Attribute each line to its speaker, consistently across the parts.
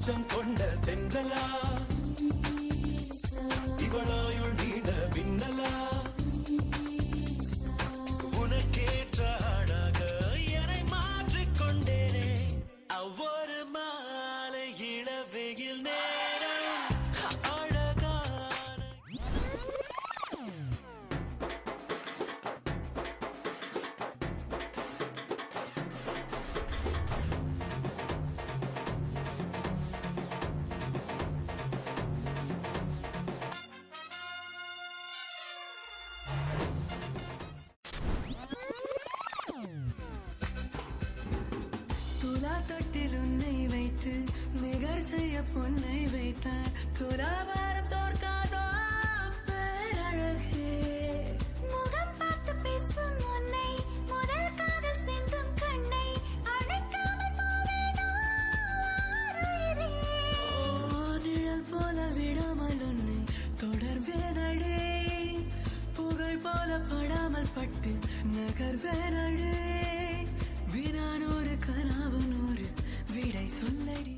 Speaker 1: உச்சம் கொண்ட தென்றலா இவளாயுள் நீட பின்னலா உனக்கேற்ற அழக என்னை மாற்றிக்கொண்டேனே ஒவ்வொரு மாலை இளவெயில் நேரம் அழகான
Speaker 2: துலா தொட்டில் உன்னை வைத்து நிகர் செய்ய பொன்னை வைத்தார் துலாபாரம் தோற்காதோ பேரழகே முகம் பார்த்து பேசும் உன்னை முதல் காதல் சிந்தும் கண்ணை அணைக்காமல் போவேனோ நிழல் போல விடாமல் உன்னை தொடர்வேனடே புகை போல படாமல் பட்டு நகர்வேனடே வினானூறு கனாவு நூறு விடை சொல்லடி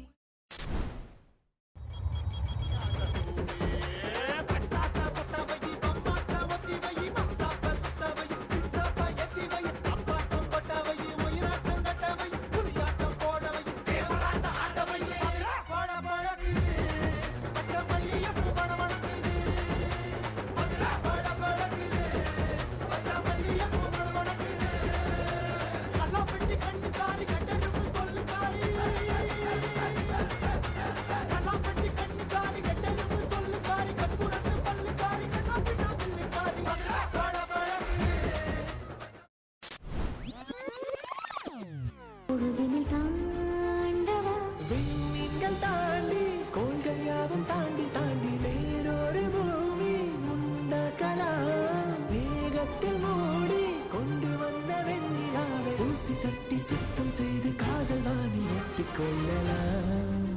Speaker 3: விண்மீன்கள் தாண்டி கோள்கள் யாவும் தாண்டி தாண்டி வேறொரு பூமி உண்டாக்கலாம் வேகத்தில் மூடி கொண்டு வந்த வெண்ணிலாவை ஊசி தட்டி சுத்தம் செய்து காதல் வாணி ஒட்டிக் கொள்ளலாம்